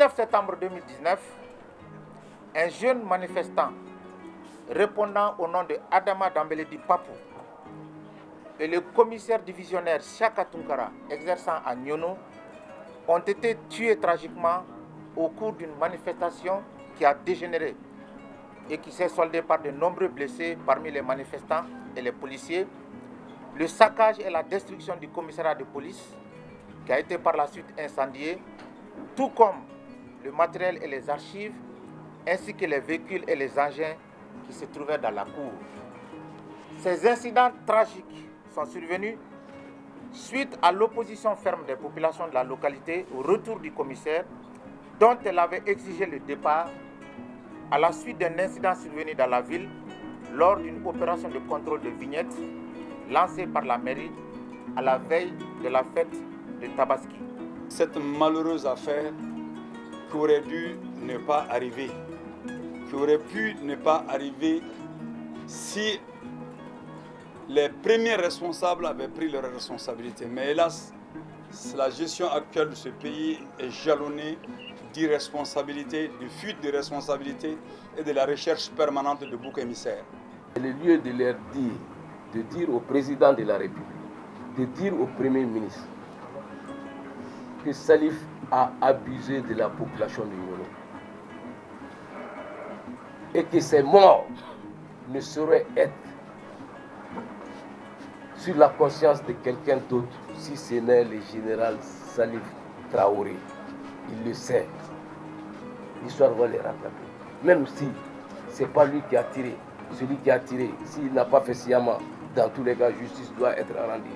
19 septembre 2019, un jeune manifestant répondant au nom de Adama Dambeledi Papou et le commissaire divisionnaire Chaka Tunkara exerçant à Nyono ont été tués tragiquement au cours d'une manifestation qui a dégénéré et qui s'est soldée par de nombreux blessés parmi les manifestants et les policiers, le saccage et la destruction du commissariat de police qui a été par la suite incendié, tout comme le matériel et les archives, ainsi que les véhicules et les engins qui se trouvaient dans la cour. Ces incidents tragiques sont survenus suite à l'opposition ferme des populations de la localité au retour du commissaire, dont elle avait exigé le départ à la suite d'un incident survenu dans la ville lors d'une opération de contrôle de vignettes lancée par la mairie à la veille de la fête de Tabaski. Cette malheureuse affaire qui aurait dû ne pas arriver, qui aurait pu ne pas arriver si les premiers responsables avaient pris leurs responsabilités. Mais hélas, la gestion actuelle de ce pays est jalonnée d'irresponsabilité, de fuite de responsabilité et de la recherche permanente de boucs émissaires. C'est le lieu de leur dire, de dire au président de la République, de dire au Premier ministre que Salif a abusé de la population de Nyono et que ces morts ne sauraient être sur la conscience de quelqu'un d'autre si ce n'est le général Salif Traoré. Il le sait. L'histoire va les rattraper. Même si ce n'est pas lui qui a tiré, celui qui a tiré, s'il n'a pas fait sciemment, dans tous les cas, justice doit être rendue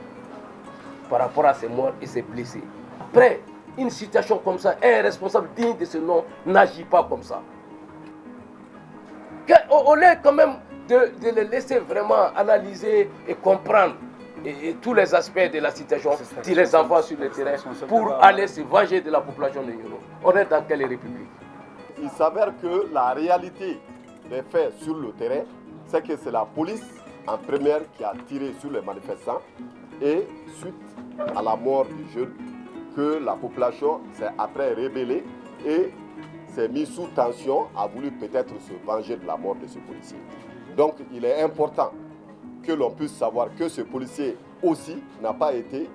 par rapport à ses morts et ses blessés. Après une situation comme ça, un responsable digne de ce nom n'agit pas comme ça. Au lieu quand même de les laisser vraiment analyser et comprendre et tous les aspects de la situation, tu les envoies sur le terrain pour aller se venger de la population de Nyono. On est dans quelle république? Il s'avère que la réalité des faits sur le terrain, c'est que c'est la police en première qui a tiré sur les manifestants et suite à la mort du jeune, que la population s'est après rébellée et s'est mise sous tension, a voulu peut-être se venger de la mort de ce policier. Donc il est important que l'on puisse savoir que ce policier aussi n'a pas été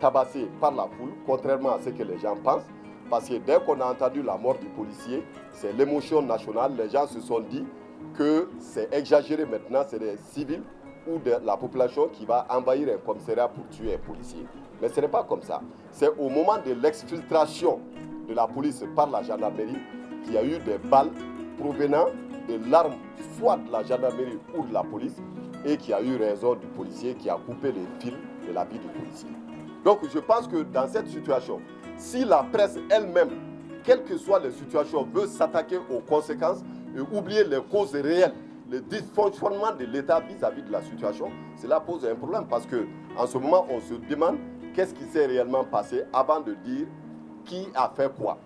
tabassé par la foule, contrairement à ce que les gens pensent, parce que dès qu'on a entendu la mort du policier, c'est l'émotion nationale, les gens se sont dit que c'est exagéré maintenant, c'est des civils ou de la population qui va envahir un commissariat pour tuer un policier. Mais ce n'est pas comme ça. C'est au moment de l'exfiltration de la police par la gendarmerie qu'il y a eu des balles provenant de l'arme soit de la gendarmerie ou de la police et qui a eu raison du policier qui a coupé les fils de la vie du policier. Donc je pense que dans cette situation, si la presse elle-même, quelles que soient les situations, veut s'attaquer aux conséquences et oublier les causes réelles, le dysfonctionnement de l'État vis-à-vis de la situation, cela pose un problème parce qu'en ce moment, on se demande qu'est-ce qui s'est réellement passé avant de dire qui a fait quoi.